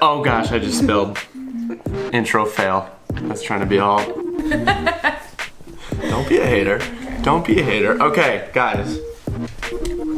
Oh gosh, I just spilled. Intro fail. That's trying to be all. Don't be a hater. Don't be a hater. Okay, guys.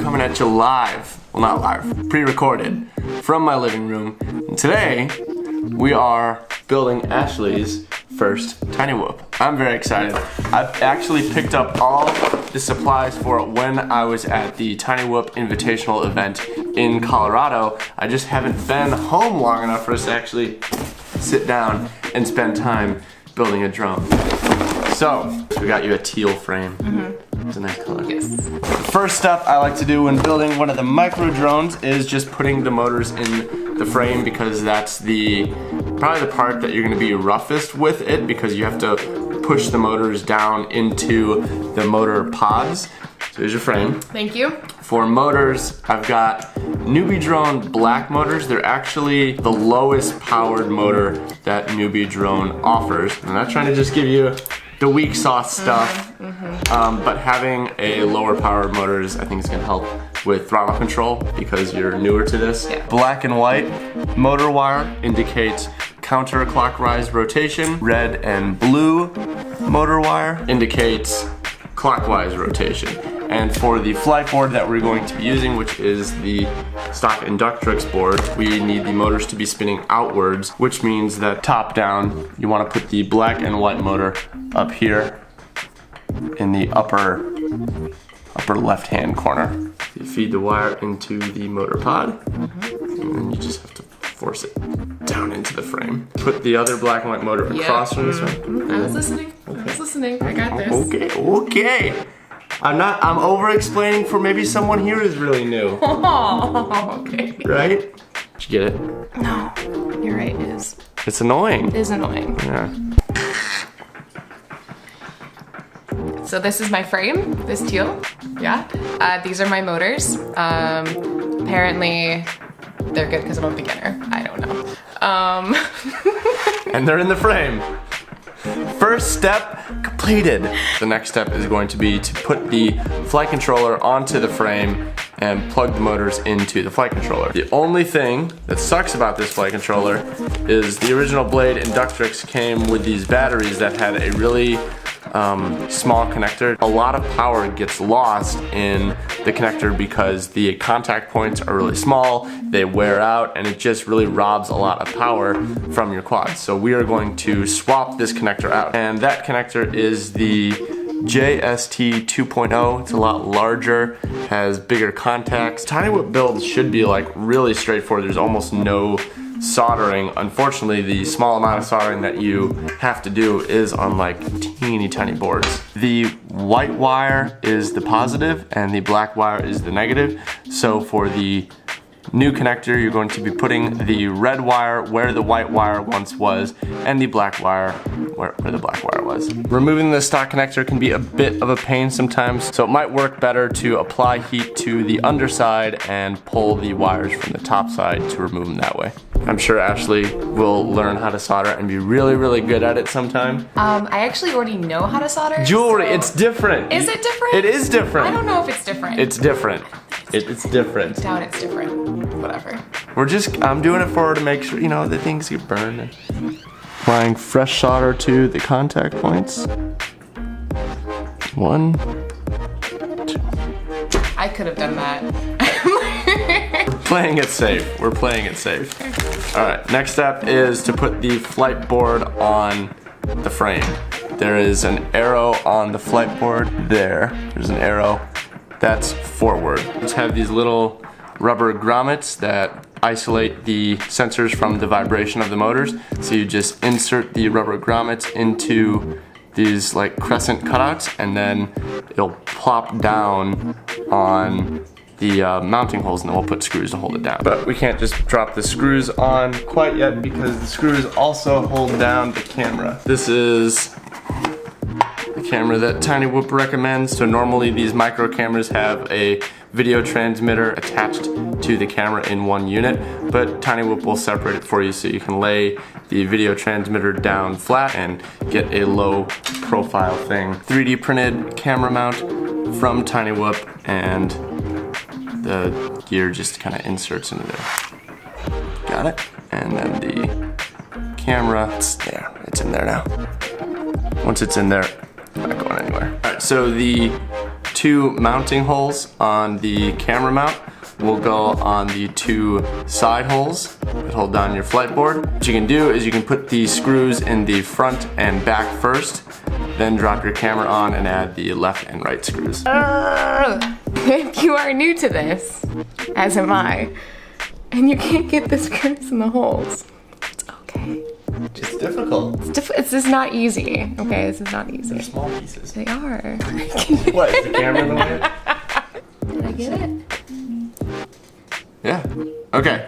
Coming at you live. Well, not live. Pre-recorded. From my living room. And today, we are building Ashley's first Tiny Whoop. I'm very excited. I've actually picked up all the supplies for it when I was at the Tiny Whoop Invitational event in Colorado. I just haven't been home long enough for us to actually sit down and spend time building a drone. So, we got you a teal frame. It's a nice color. Yes. The first step I like to do when building one of the micro drones is just putting the motors in the frame, because that's probably the part that you're going to be roughest with it, because you have to push the motors down into the motor pods. So here's your frame. Thank you. For motors, I've got Newbie Drone black motors. They're actually the lowest powered motor that Newbie Drone offers. I'm not trying to just give you the weak sauce stuff, but having a lower powered motors I think is going to help with throttle control because you're newer to this. Yeah. Black and white motor wire indicates counterclockwise rotation. Red and blue motor wire indicates clockwise rotation. And for the flight board that we're going to be using, which is the stock Inductrix board, we need the motors to be spinning outwards, which means that top down, you want to put the black and white motor up here in the upper left-hand corner. You feed the wire into the motor pod, and then you just have to force it down into the frame. Put the other black and white motor across from this one. I was listening. I was listening. I got this. Okay. I'm over-explaining for maybe someone here who's really new. Oh, okay. Right? Did you get it? No, you're right, it is. It's annoying. It is annoying. Yeah. So this is my frame, this teal, yeah. These are my motors. Apparently, they're good because I'm a beginner. I don't know. And they're in the frame. First step completed. The next step is going to be to put the flight controller onto the frame and plug the motors into the flight controller. The only thing that sucks about this flight controller is the original Blade Inductrix came with these batteries that had a really small connector. A lot of power gets lost in the connector because the contact points are really small, they wear out, and it just really robs a lot of power from your quads. So we are going to swap this connector out. And that connector is the JST 2.0. It's a lot larger, has bigger contacts. Tiny Whoop builds should be like really straightforward. There's almost no soldering. Unfortunately, the small amount of soldering that you have to do is on like teeny tiny boards. The white wire is the positive and the black wire is the negative. So for the new connector, you're going to be putting the red wire where the white wire once was and the black wire where the black wire was. Removing the stock connector can be a bit of a pain sometimes, so it might work better to apply heat to the underside and pull the wires from the top side to remove them that way. I'm sure Ashley will learn how to solder and be really, really good at it sometime. I actually already know how to solder. Jewelry, so... it's different. Is it different? It is different. I don't know if it's different. It's different. It's different. I doubt it's different. Whatever. I'm doing it for her to make sure, you know, the things get burned. Applying fresh solder to the contact points. 1, 2. I could have done that. We're playing it safe. We're playing it safe. All right, next step is to put the flight board on the frame. There is an arrow on the flight board there. There's an arrow. That's forward. Let's have these little rubber grommets that isolate the sensors from the vibration of the motors. So you just insert the rubber grommets into these like crescent cutouts, and then it'll plop down on the mounting holes, and then we'll put screws to hold it down. But we can't just drop the screws on quite yet because the screws also hold down the camera. This is the camera that Tiny Whoop recommends. So normally these micro cameras have a video transmitter attached to the camera in one unit, but Tiny Whoop will separate it for you so you can lay the video transmitter down flat and get a low profile thing. 3D printed camera mount from Tiny Whoop, and the gear just kind of inserts into there. Got it? And then the camera, it's there, it's in there now. Once it's in there, I'm not going anywhere. All right, so the 2 mounting holes on the camera mount will go on the 2 side holes that hold down your flight board. What you can do is you can put the screws in the front and back first, then drop your camera on and add the left and right screws. If you are new to this, as am I, and you can't get the screws in the holes, it's okay. It's difficult. It's just not easy, okay? This is not easy. They're small pieces. They are. What, is the camera in the way? Did I get it? Yeah. Okay.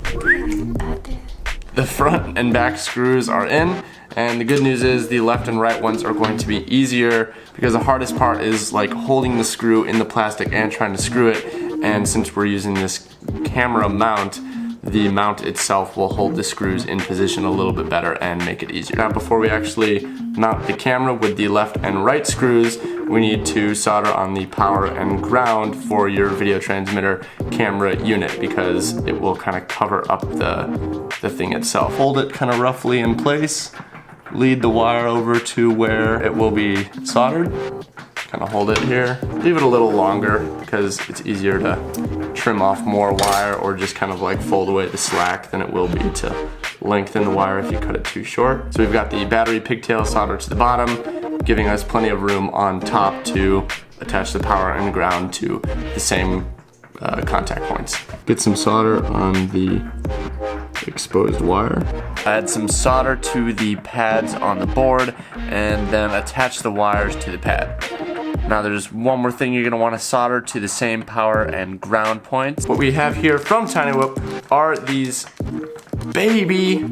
The front and back screws are in, and the good news is the left and right ones are going to be easier because the hardest part is like holding the screw in the plastic and trying to screw it. And since we're using this camera mount, the mount itself will hold the screws in position a little bit better and make it easier. Now, before we actually mount the camera with the left and right screws, we need to solder on the power and ground for your video transmitter camera unit because it will kind of cover up the thing itself. Hold it kind of roughly in place, lead the wire over to where it will be soldered. Kind of hold it here. Leave it a little longer because it's easier to trim off more wire or just kind of like fold away the slack than it will be to lengthen the wire if you cut it too short. So we've got the battery pigtail soldered to the bottom, giving us plenty of room on top to attach the power and ground to the same contact points. Get some solder on the exposed wire. Add some solder to the pads on the board and then attach the wires to the pad. Now there's one more thing you're going to want to solder to the same power and ground points. What we have here from Tiny Whoop are these baby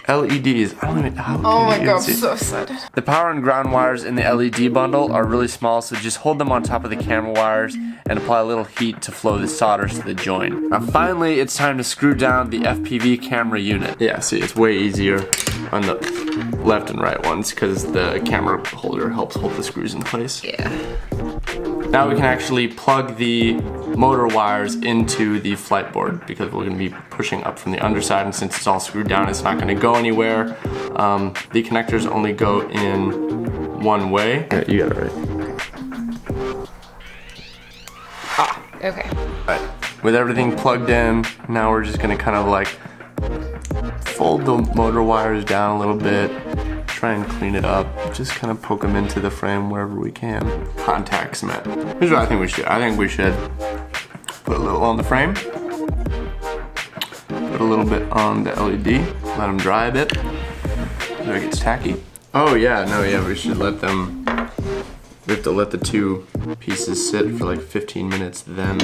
LEDs. I don't even know how. Oh my god, I'm so excited. The power and ground wires in the LED bundle are really small, so just hold them on top of the camera wires and apply a little heat to flow the solder to the joint. Now finally, it's time to screw down the FPV camera unit. Yeah, see, it's way easier on the left and right ones because the camera holder helps hold the screws in place. Yeah. Now we can actually plug the motor wires into the flight board because we're going to be pushing up from the underside, and since it's all screwed down, it's not going to go anywhere. The connectors only go in one way. Yeah, you got it right. Okay. Alright, with everything plugged in, now we're just going to kind of like fold the motor wires down a little bit, try and clean it up, just kind of poke them into the frame wherever we can. Contact cement. Here's what I think we should. I think we should put a little on the frame, put a little bit on the LED, let them dry a bit, so it gets tacky. Oh yeah, no, yeah, we should let them, we have to let the 2 pieces sit for like 15 minutes then.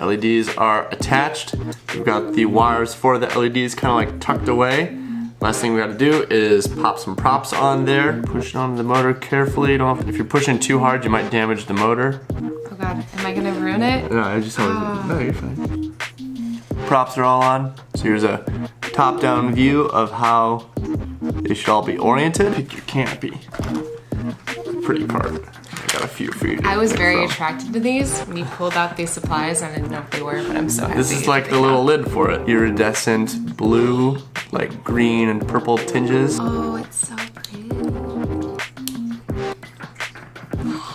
LEDs are attached. We've got the wires for the LEDs kind of like tucked away. Last thing we gotta do is pop some props on there. Push it onto the motor carefully. If you're pushing too hard, you might damage the motor. Oh god, am I gonna ruin it? No, I just always, no, you're fine. Props are all on. So here's a top-down view of how they should all be oriented. Pick your canopy. Pretty part. I got a few for you. I was very attracted to these when you pulled out these supplies. I didn't know what they were, but I'm so happy. This is like the little lid for it. Iridescent blue, like green and purple tinges. Oh, it's so pretty.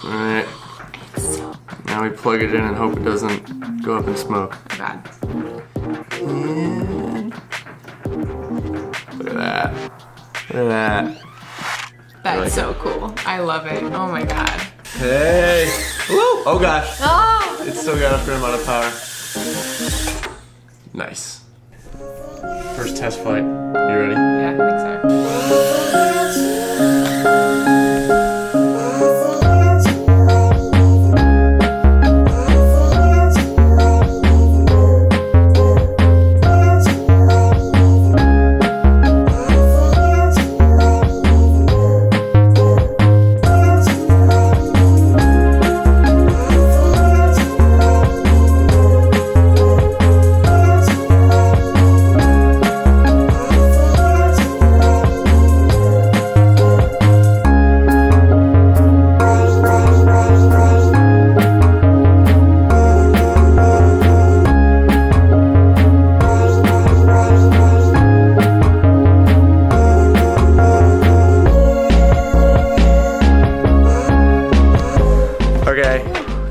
Alright. Now we plug it in and hope it doesn't go up in smoke. Oh god. And look at that. Look at that. That's like so cool. I love it. Oh my god. Hey! Woo! Oh gosh. Oh! It's still got a fair amount of power. Nice. First test flight. You ready? Yeah, I think so.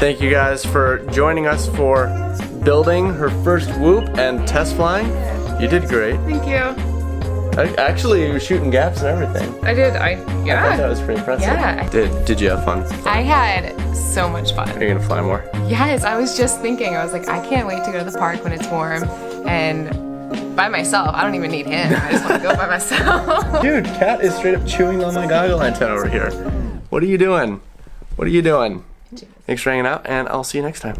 Thank you guys for joining us for building her first whoop and test flying. You did great. Thank you. Actually, you were shooting gaps and everything. I did. I thought that was pretty impressive. Yeah. Did you have fun? I had so much fun. Are you gonna fly more? Yes, I was just thinking. I was like, I can't wait to go to the park when it's warm and by myself. I don't even need him. I just want to go by myself. Dude, Kat is straight up chewing on my goggle antenna over here. What are you doing? What are you doing? Thanks for hanging out, and I'll see you next time.